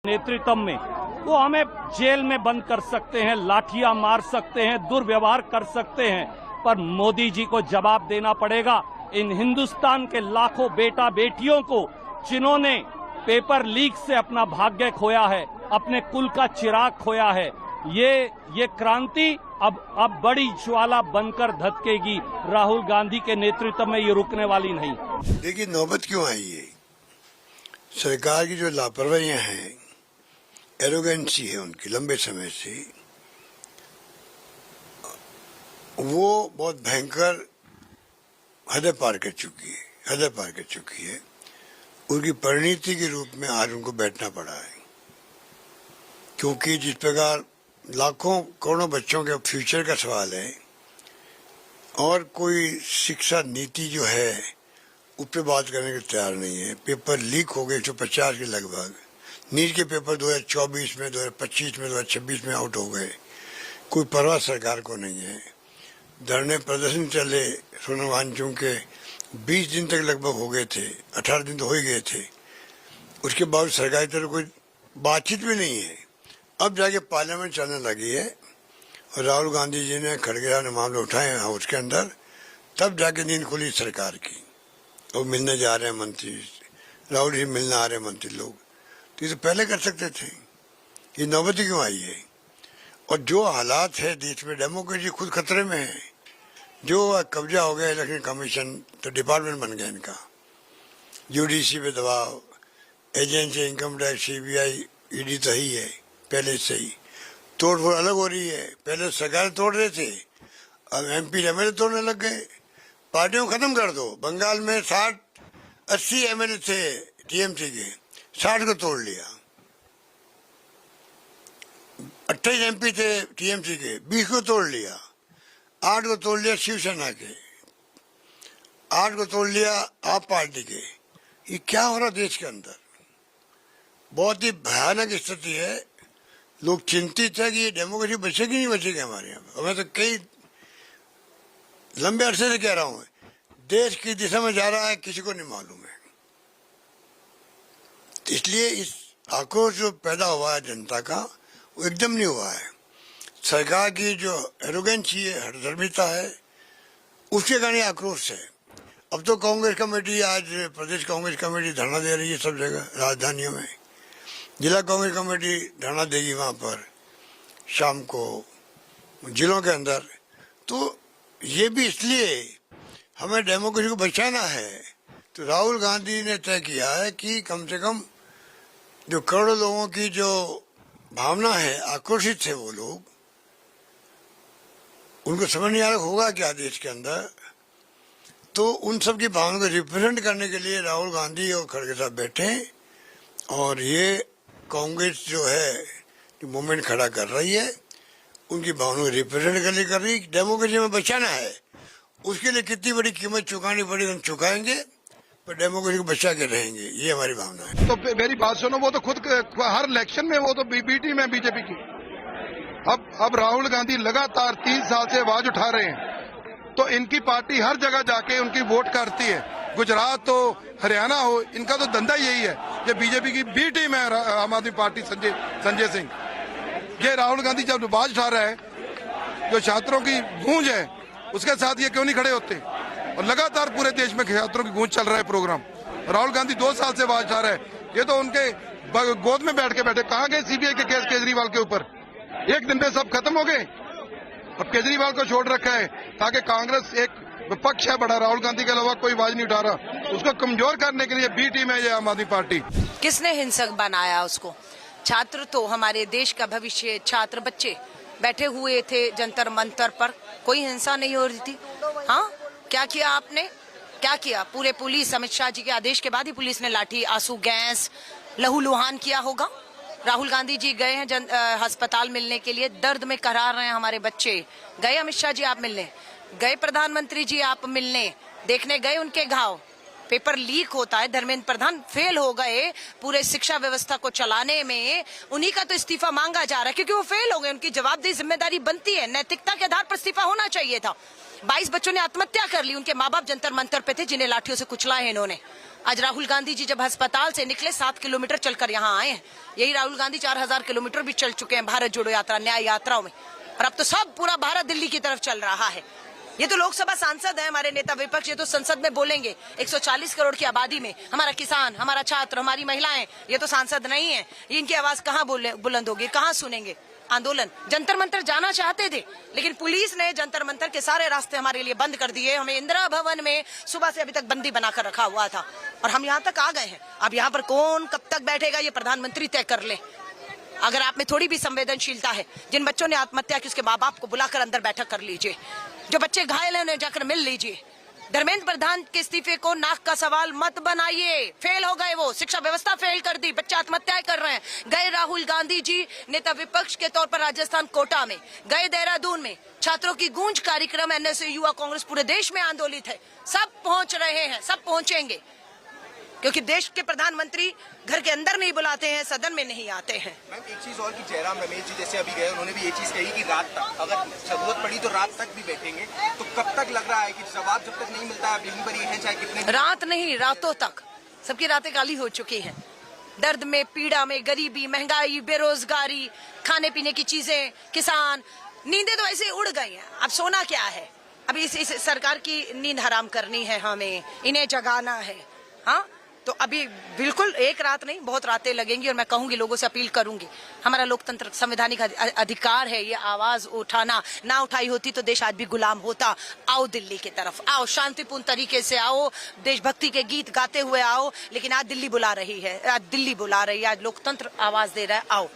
नेतृत्व में वो हमें जेल में बंद कर सकते हैं, लाठियां मार सकते हैं, दुर्व्यवहार कर सकते हैं, पर मोदी जी को जवाब देना पड़ेगा इन हिंदुस्तान के लाखों बेटा बेटियों को जिन्होंने पेपर लीक से अपना भाग्य खोया है, अपने कुल का चिराग खोया है। ये क्रांति अब बड़ी ज्वाला बनकर धधकेगी। राहुल गांधी के नेतृत्व में ये रुकने वाली नहीं। देखिए नौबत क्यों आई है, सरकार की जो लापरवाहियां हैं, एरोगेंसी है उनकी लंबे समय से, वो बहुत भयंकर हद पार कर चुकी है। उनकी परिणति के रूप में आज उनको बैठना पड़ा है, क्योंकि जिस प्रकार लाखों करोड़ों बच्चों के फ्यूचर का सवाल है और कोई शिक्षा नीति जो है उस पर बात करने के तैयार नहीं है। पेपर लीक हो गए 150 के लगभग, नीट के पेपर 2024 में, 2025 में, 2026 में आउट हो गए। कोई परवाह सरकार को नहीं है। धरने प्रदर्शन चले सोनम वांगचुक के 20 दिन तक लगभग हो गए थे, 18 दिन तो हो ही गए थे। उसके बाद सरकारी तरफ कोई बातचीत भी नहीं है। अब जाके पार्लियामेंट चलने लगी है और राहुल गांधी जी ने खड़गे ने मामले उठाए हैं हाउस के अंदर, तब जाके नींद खुली सरकार की। वो मिलने जा रहे हैं मंत्री, राहुल जी मिलने आ रहे हैं मंत्री लोग, तो ये तो पहले कर सकते थे। ये नौबत क्यों आई है? और जो हालात है देश में, डेमोक्रेसी खुद खतरे में है। जो कब्जा हो गया इलेक्शन कमीशन, तो डिपार्टमेंट बन गया इनका। यूडीसी पे दबाव, agency, income tax, CBI, ED तो ही है पहले से ही। तोड़फोड़ अलग हो रही है, पहले सरकार तोड़ रहे थे, अब एमपी एमएलए तोड़ने लग गए। पार्टियों को खत्म कर दो। बंगाल में 60-80 एमएलए थे टीएमसी के, 60 को तोड़ लिया। 28 एमपी थे टीएमसी के, 20 को तोड़ लिया। 8 को तोड़ लिया शिवसेना के, 8 को तोड़ लिया आप पार्टी के। ये क्या हो रहा देश के अंदर? बहुत ही भयानक स्थिति है। लोग चिंतित है कि ये डेमोक्रेसी बचेगी नहीं बचेगी हमारे यहाँ पे। मैं तो कई लंबे अरसे से कह रहा हूँ, देश की दिशा में जा रहा है किसी को नहीं मालूम है। इसलिए इस आक्रोश जो पैदा हुआ है जनता का, वो एकदम नहीं हुआ है। सरकार की जो एरोगेंसी है, हठधर्मिता है, उसके कारण आक्रोश है। अब तो कांग्रेस कमेटी, आज प्रदेश कांग्रेस कमेटी धरना दे रही है सब जगह, राजधानियों में। जिला कांग्रेस कमेटी धरना देगी वहां पर शाम को जिलों के अंदर। तो ये भी इसलिए हमें डेमोक्रेसी को बचाना है। तो राहुल गांधी ने तय किया है कि कम से कम जो करोड़ों लोगों की जो भावना है, आक्रोशित है वो लोग, उनको समझ नहीं आ रहा होगा क्या देश के अंदर। तो उन सब की भावना को रिप्रेजेंट करने के लिए राहुल गांधी और खड़गे साहब बैठे, और ये कांग्रेस जो है जो मूवमेंट खड़ा कर रही है, उनकी भावना को रिप्रेजेंट करने कर रही। डेमोक्रेसी में बचाना है, उसके लिए कितनी बड़ी कीमत चुकानी पड़ेगी हम चुकाएंगे, पर डेमोक्रेसी को बचा के रहेंगे, ये हमारी भावना है। तो मेरी बात सुनो, वो तो खुद हर इलेक्शन में वो तो बीटी में बीजेपी की। अब राहुल गांधी लगातार 3 साल से आवाज उठा रहे हैं, तो इनकी पार्टी हर जगह जाके उनकी वोट करती है। गुजरात हो, हरियाणा हो, इनका तो धंधा यही है। ये बीजेपी की बी टीम है आम आदमी पार्टी, संजय सिंह। ये राहुल गांधी जब आवाज उठा रहा है, जो छात्रों की गूंज है, उसके साथ ये क्यों नहीं खड़े होते? और लगातार पूरे देश में छात्रों की गूंज चल रहा है प्रोग्राम। राहुल गांधी 2 साल से आवाज उठा रहे हैं। ये तो उनके गोद में बैठ के बैठे। कहाँ गए सीबीआई के केस केजरीवाल के ऊपर? एक दिन में सब खत्म हो गए। अब केजरीवाल को छोड़ रखा है ताकि कांग्रेस एक विपक्ष है बड़ा, राहुल गांधी के अलावा कोई आवाज नहीं उठा रहा। उसको कमजोर करने के लिए बी टीम है ये आम आदमी पार्टी। किसने हिंसक बनाया उसको? छात्र तो हमारे देश का भविष्य, छात्र बच्चे बैठे हुए थे जंतर मंतर पर, कोई हिंसा नहीं हो रही थी। हाँ, क्या किया आपने? क्या किया? पूरे पुलिस, अमित शाह जी के आदेश के बाद ही पुलिस ने लाठी, आंसू गैस, लहूलुहान किया होगा। राहुल गांधी जी गए हैं अस्पताल मिलने के लिए, दर्द में करार रहे हैं हमारे बच्चे। गए अमित शाह जी आप मिलने, गए प्रधानमंत्री जी आप मिलने, देखने गए उनके घाव। पेपर लीक होता है, धर्मेंद्र प्रधान फेल हो गए पूरे शिक्षा व्यवस्था को चलाने में, उन्हीं का तो इस्तीफा मांगा जा रहा है क्योंकि वो फेल हो गए। उनकी जवाबदेही जिम्मेदारी बनती है, नैतिकता के आधार पर इस्तीफा होना चाहिए था। 22 बच्चों ने आत्महत्या कर ली, उनके माँ बाप जंतर मंतर पे थे जिन्हें लाठियों से कुचला है इन्होंने। आज राहुल गांधी जी जब अस्पताल से निकले 7 किलोमीटर चलकर यहाँ आए हैं। यही राहुल गांधी 4000 किलोमीटर भी चल चुके हैं भारत जोड़ो यात्रा, न्याय यात्राओं में। और अब तो सब पूरा भारत दिल्ली की तरफ चल रहा है। ये तो लोकसभा सांसद है हमारे नेता विपक्ष, ये तो संसद में बोलेंगे। 140 करोड़ की आबादी में हमारा किसान, हमारा छात्र, हमारी महिलाएं, ये तो सांसद नहीं है। इनकी आवाज कहाँ बुलंद होगी, कहाँ सुनेंगे? आंदोलन जंतर मंतर जाना चाहते थे, लेकिन पुलिस ने जंतर मंतर के सारे रास्ते हमारे लिए बंद कर दिए। हमें इंदिरा भवन में सुबह से अभी तक बंदी बनाकर रखा हुआ था और हम यहाँ तक आ गए हैं। अब यहाँ पर कौन कब तक बैठेगा ये प्रधानमंत्री तय कर ले। अगर आप में थोड़ी भी संवेदनशीलता है, जिन बच्चों ने आत्महत्या की उसके माँ बाप को बुलाकर अंदर बैठक कर लीजिए। जो बच्चे घायल हैं उन्हें जाकर मिल लीजिए। धर्मेंद्र प्रधान के इस्तीफे को नाक का सवाल मत बनाइए। फेल हो गए वो, शिक्षा व्यवस्था फेल कर दी, बच्चे आत्महत्याएं कर रहे हैं। गए राहुल गांधी जी नेता विपक्ष के तौर पर राजस्थान कोटा में, गए देहरादून में, छात्रों की गूंज कार्यक्रम, एनएसयू, युवा कांग्रेस पूरे देश में आंदोलित है। सब पहुंच रहे हैं, सब पहुंचेंगे, क्योंकि देश के प्रधानमंत्री घर के अंदर नहीं बुलाते हैं, सदन में नहीं आते हैं। मैम एक चीज और कि जयराम रमेश जी जैसे अभी गए, उन्होंने भी ये चीज कही कि रात तक अगर जरूरत पड़ी तो रात तक भी बैठेंगे। तो कब तक लग रहा है कि जवाब जब तक नहीं मिलता है यहीं पर ये है, चाहे कितने रात नहीं, रातों तक सबकी रातें काली हो चुकी हैं। दर्द में, पीड़ा में, गरीबी, महंगाई, बेरोजगारी, खाने पीने की चीजें, किसान, नींदें तो ऐसे उड़ गई हैं। अब सोना क्या है? अभी इस सरकार की नींद हराम करनी है, हमें इन्हें जगाना है। हाँ, तो अभी बिल्कुल एक रात नहीं, बहुत रातें लगेंगी। और मैं कहूंगी, लोगों से अपील करूंगी, हमारा लोकतंत्र संवैधानिक अधिकार है ये आवाज उठाना। ना उठाई होती तो देश आज भी गुलाम होता। आओ दिल्ली की तरफ, आओ शांतिपूर्ण तरीके से आओ, देशभक्ति के गीत गाते हुए आओ। लेकिन आज दिल्ली बुला रही है, आज दिल्ली बुला रही है, आज लोकतंत्र आवाज दे रहा है। आओ।